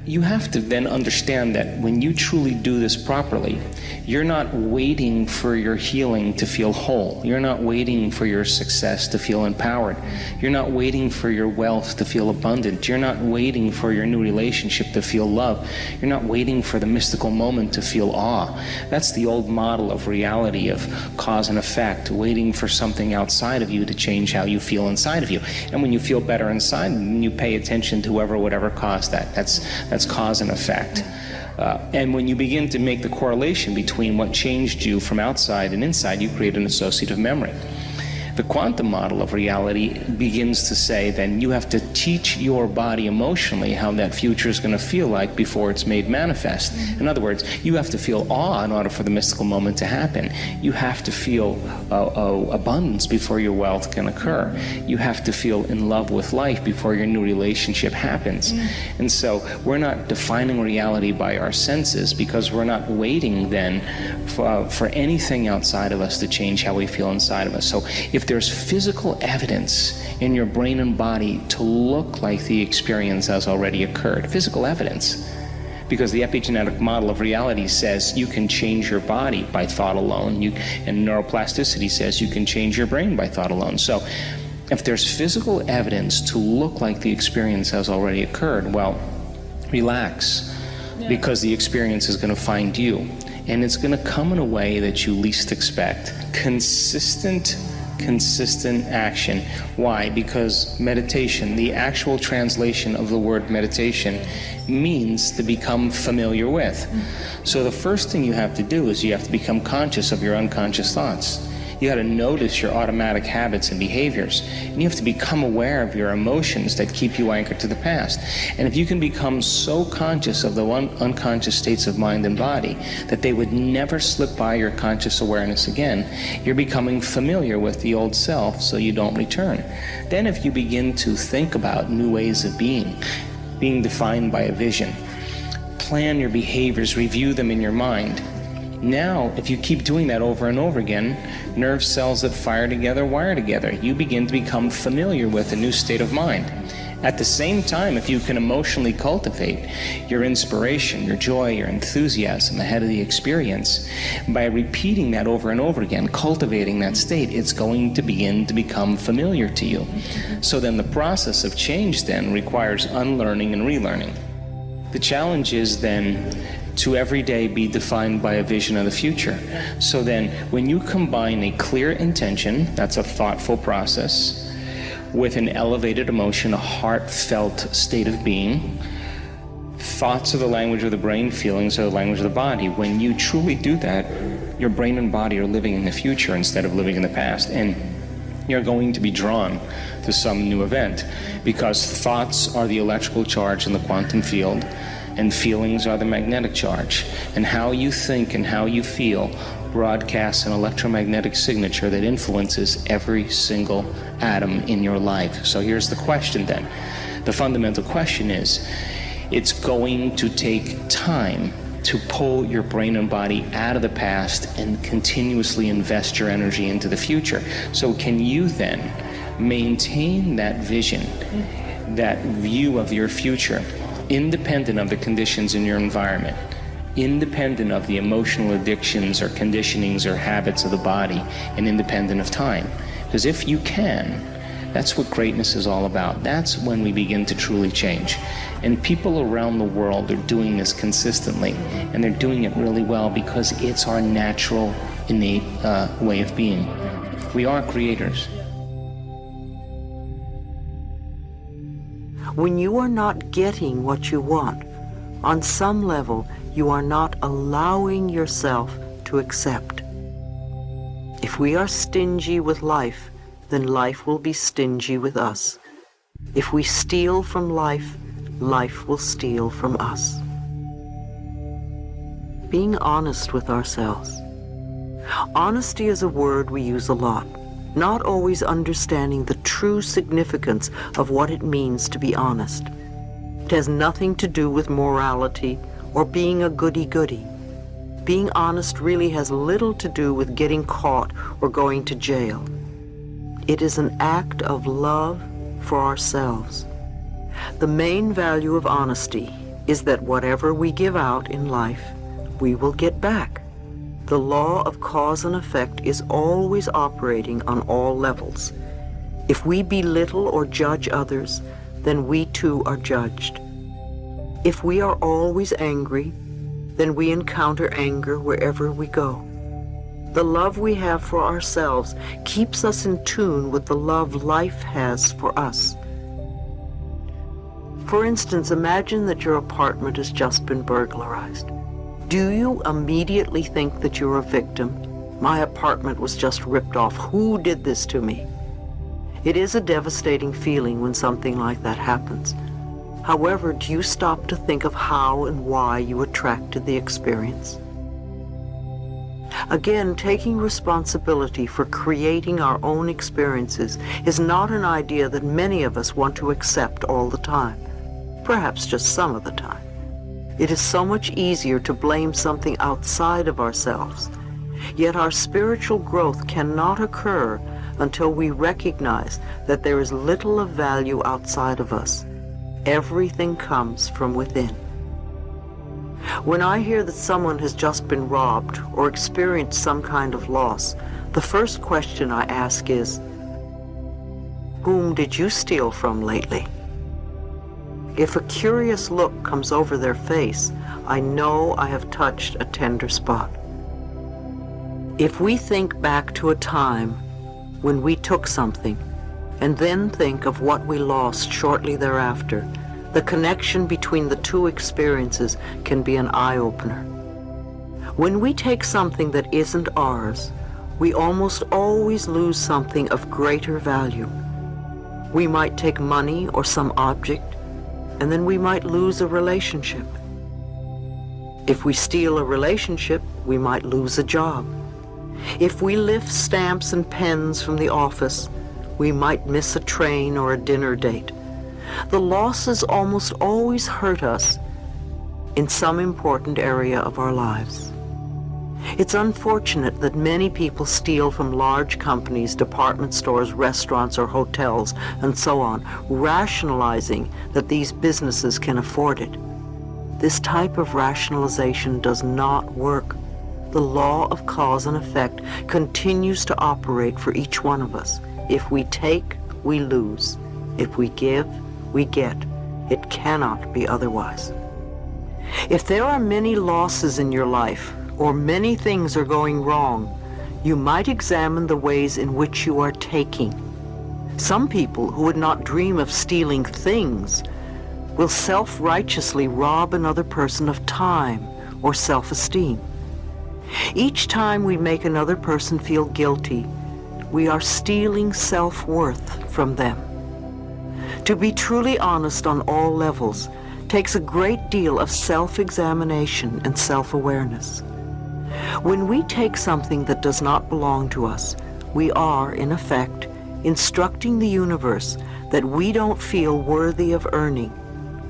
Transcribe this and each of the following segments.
you have to then understand that when you truly do this properly, you're not waiting for your healing to feel whole. You're not waiting for your success to feel empowered. You're not waiting for your wealth to feel abundant. You're not waiting for your new relationship to feel love. You're not waiting for the mystical moment to feel awe. That's the old model of reality, of cause and effect, waiting for something outside of you to change how you feel inside of you. And when you feel better inside, you pay attention to whoever would ever cause that. That's cause and effect. And when you begin to make the correlation between what changed you from outside and inside, you create an associative memory. The quantum model of reality begins to say then you have to teach your body emotionally how that future is going to feel like before it's made manifest. In other words, you have to feel awe in order for the mystical moment to happen. You have to feel abundance before your wealth can occur. You have to feel in love with life before your new relationship happens. And so we're not defining reality by our senses, because we're not waiting then for anything outside of us to change how we feel inside of us. So if there's physical evidence in your brain and body to look like the experience has already occurred, physical evidence, because the epigenetic model of reality says you can change your body by thought alone, and neuroplasticity says you can change your brain by thought alone. So if there's physical evidence to look like the experience has already occurred, well, relax, because the experience is going to find you, and it's going to come in a way that you least expect. Consistent action. Why? Because meditation, the actual translation of the word meditation, means to become familiar with. So the first thing you have to do is you have to become conscious of your unconscious thoughts. You got to notice your automatic habits and behaviors, and you have to become aware of your emotions that keep you anchored to the past. And if you can become so conscious of the unconscious states of mind and body that they would never slip by your conscious awareness again, you're becoming familiar with the old self so you don't return. Then if you begin to think about new ways of being defined by a vision, plan your behaviors, review them in your mind. Now, if you keep doing that over and over again, nerve cells that fire together wire together. You begin to become familiar with a new state of mind. At the same time, if you can emotionally cultivate your inspiration, your joy, your enthusiasm ahead of the experience, by repeating that over and over again, cultivating that state, it's going to begin to become familiar to you. So then the process of change then requires unlearning and relearning. The challenge is then to every day be defined by a vision of the future. So then when you combine a clear intention, that's a thoughtful process, with an elevated emotion, a heartfelt state of being, thoughts are the language of the brain, feelings are the language of the body. When you truly do that, your brain and body are living in the future instead of living in the past, and you're going to be drawn to some new event, because thoughts are the electrical charge in the quantum field, and feelings are the magnetic charge. And how you think and how you feel broadcasts an electromagnetic signature that influences every single atom in your life. So here's the question then. The fundamental question is, it's going to take time to pull your brain and body out of the past and continuously invest your energy into the future. So can you then maintain that vision, that view of your future, independent of the conditions in your environment, independent of the emotional addictions or conditionings or habits of the body, and independent of time? Because if you can, that's what greatness is all about. That's when we begin to truly change. And people around the world are doing this consistently, and they're doing it really well because it's our natural, innate way of being. We are creators. When you are not getting what you want, on some level, you are not allowing yourself to accept. If we are stingy with life, then life will be stingy with us. If we steal from life, life will steal from us. Being honest with ourselves. Honesty is a word we use a lot, not always understanding the true significance of what it means to be honest. It has nothing to do with morality or being a goody-goody. Being honest really has little to do with getting caught or going to jail. It is an act of love for ourselves. The main value of honesty is that whatever we give out in life, we will get back. The law of cause and effect is always operating on all levels. If we belittle or judge others, then we too are judged. If we are always angry, then we encounter anger wherever we go. The love we have for ourselves keeps us in tune with the love life has for us. For instance, imagine that your apartment has just been burglarized. Do you immediately think that you're a victim? My apartment was just ripped off. Who did this to me? It is a devastating feeling when something like that happens. However, do you stop to think of how and why you attracted the experience? Again, taking responsibility for creating our own experiences is not an idea that many of us want to accept all the time, perhaps just some of the time. It is so much easier to blame something outside of ourselves. Yet our spiritual growth cannot occur until we recognize that there is little of value outside of us. Everything comes from within. When I hear that someone has just been robbed or experienced some kind of loss, the first question I ask is, whom did you steal from lately? If a curious look comes over their face, I know I have touched a tender spot. If we think back to a time when we took something, and then think of what we lost shortly thereafter, the connection between the two experiences can be an eye-opener. When we take something that isn't ours, we almost always lose something of greater value. We might take money or some object, and then we might lose a relationship. If we steal a relationship, we might lose a job. If we lift stamps and pens from the office, we might miss a train or a dinner date. The losses almost always hurt us in some important area of our lives. It's unfortunate that many people steal from large companies, department stores, restaurants, or hotels, and so on, rationalizing that these businesses can afford it. This type of rationalization does not work. The law of cause and effect continues to operate for each one of us. If we take, we lose. If we give, we get. It cannot be otherwise. If there are many losses in your life, or many things are going wrong, you might examine the ways in which you are taking. Some people who would not dream of stealing things will self-righteously rob another person of time or self-esteem. Each time we make another person feel guilty, we are stealing self-worth from them. To be truly honest on all levels takes a great deal of self-examination and self-awareness. When we take something that does not belong to us, we are, in effect, instructing the universe that we don't feel worthy of earning.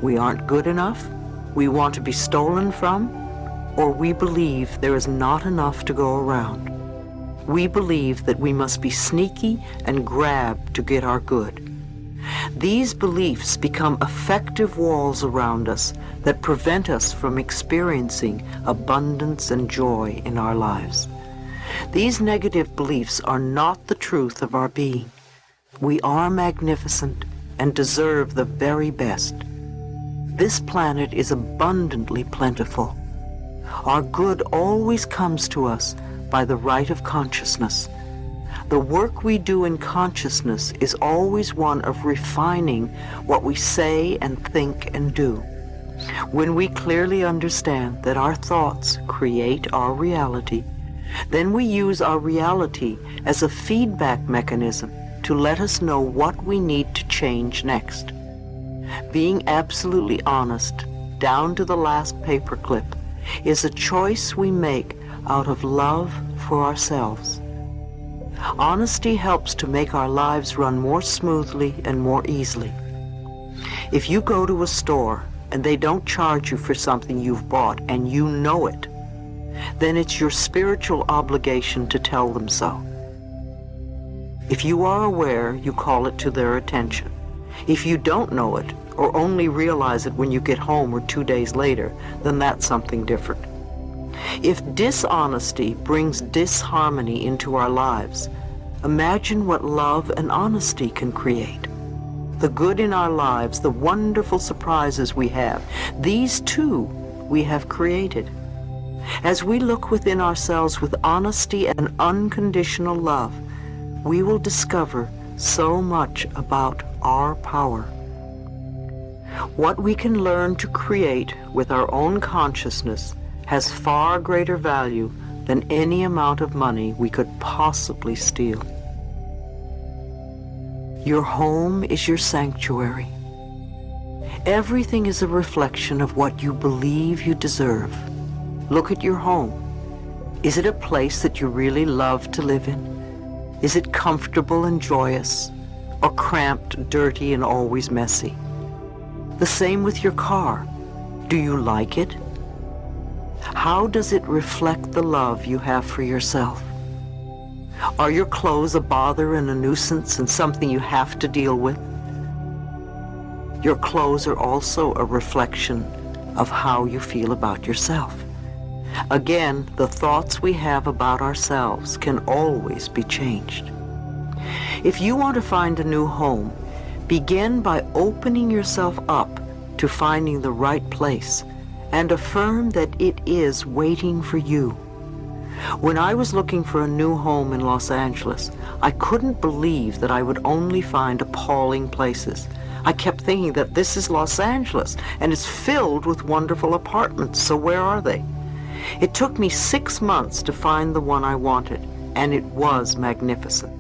We aren't good enough, we want to be stolen from, or we believe there is not enough to go around. We believe that we must be sneaky and grab to get our good. These beliefs become effective walls around us that prevent us from experiencing abundance and joy in our lives. These negative beliefs are not the truth of our being. We are magnificent and deserve the very best. This planet is abundantly plentiful. Our good always comes to us by the right of consciousness. The work we do in consciousness is always one of refining what we say and think and do. When we clearly understand that our thoughts create our reality, then we use our reality as a feedback mechanism to let us know what we need to change next. Being absolutely honest, down to the last paperclip, is a choice we make out of love for ourselves. Honesty helps to make our lives run more smoothly and more easily. If you go to a store and they don't charge you for something you've bought and you know it, then it's your spiritual obligation to tell them so. If you are aware, you call it to their attention. If you don't know it, or only realize it when you get home or 2 days later, then that's something different. If dishonesty brings disharmony into our lives, imagine what love and honesty can create. The good in our lives, the wonderful surprises we have, these too we have created. As we look within ourselves with honesty and unconditional love, we will discover so much about our power. What we can learn to create with our own consciousness has far greater value than any amount of money we could possibly steal. Your home is your sanctuary. Everything is a reflection of what you believe you deserve. Look at your home. Is it a place that you really love to live in? Is it comfortable and joyous, or cramped, dirty, and always messy? The same with your car. Do you like it? How does it reflect the love you have for yourself? Are your clothes a bother and a nuisance and something you have to deal with? Your clothes are also a reflection of how you feel about yourself. Again, the thoughts we have about ourselves can always be changed. If you want to find a new home, begin by opening yourself up to finding the right place and affirm that it is waiting for you. When I was looking for a new home in Los Angeles, I couldn't believe that I would only find appalling places. I kept thinking that this is Los Angeles and it's filled with wonderful apartments, so where are they? It took me 6 months to find the one I wanted, and it was magnificent.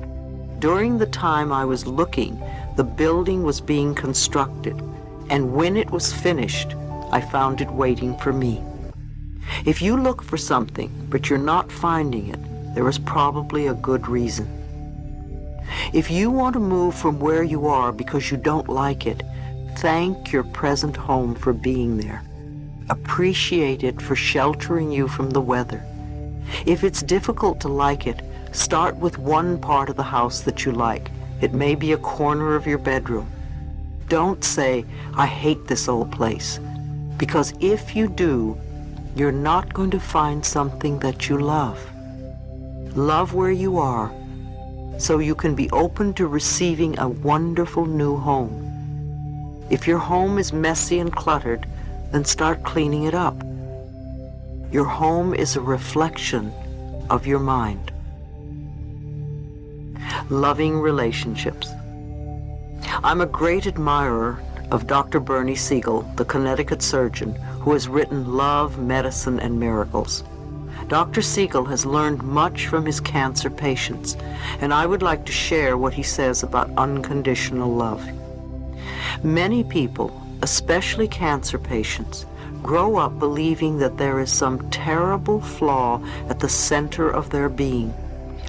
During the time I was looking, the building was being constructed, and when it was finished, I found it waiting for me. If you look for something, but you're not finding it, there is probably a good reason. If you want to move from where you are because you don't like it, thank your present home for being there. Appreciate it for sheltering you from the weather. If it's difficult to like it, start with one part of the house that you like. It may be a corner of your bedroom. Don't say, "I hate this old place," because if you do, you're not going to find something that you love. Love where you are, so you can be open to receiving a wonderful new home. If your home is messy and cluttered, then start cleaning it up. Your home is a reflection of your mind. Loving relationships. I'm a great admirer of Dr. Bernie Siegel, the Connecticut surgeon who has written Love, Medicine, and Miracles. Dr. Siegel has learned much from his cancer patients, and I would like to share what he says about unconditional love. Many people, especially cancer patients, grow up believing that there is some terrible flaw at the center of their being,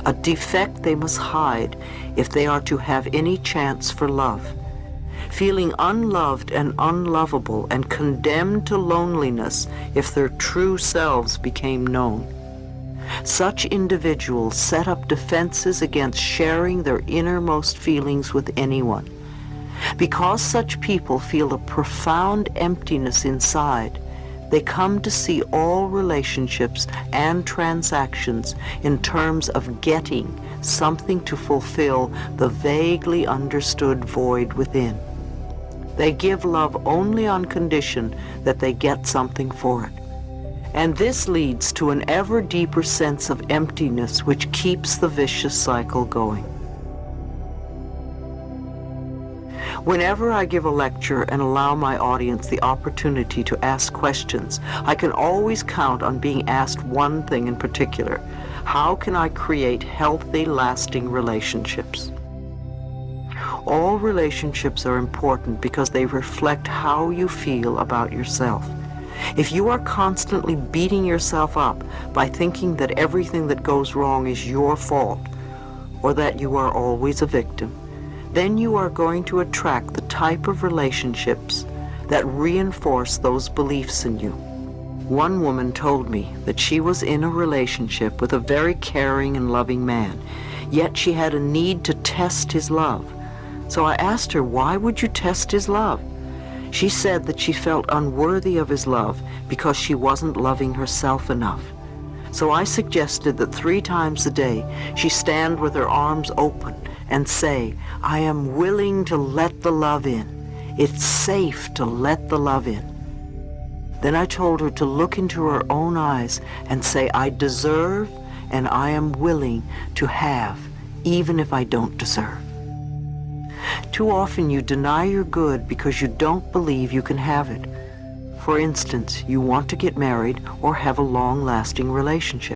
a defect they must hide if they are to have any chance for love. Feeling unloved and unlovable and condemned to loneliness if their true selves became known. Such individuals set up defenses against sharing their innermost feelings with anyone. Because such people feel a profound emptiness inside, they come to see all relationships and transactions in terms of getting something to fulfill the vaguely understood void within. They give love only on condition that they get something for it. And this leads to an ever deeper sense of emptiness which keeps the vicious cycle going. Whenever I give a lecture and allow my audience the opportunity to ask questions, I can always count on being asked one thing in particular: how can I create healthy, lasting relationships? All relationships are important because they reflect how you feel about yourself. If you are constantly beating yourself up by thinking that everything that goes wrong is your fault, or that you are always a victim, then you are going to attract the type of relationships that reinforce those beliefs in you. One woman told me that she was in a relationship with a very caring and loving man, yet she had a need to test his love. So I asked her, why would you test his love? She said that she felt unworthy of his love because she wasn't loving herself enough. So I suggested that 3 times a day she stand with her arms open and say, I am willing to let the love in. It's safe to let the love in. Then I told her to look into her own eyes and say, I deserve and I am willing to have, even if I don't deserve. Too often you deny your good because you don't believe you can have it. For instance, you want to get married or have a long-lasting relationship.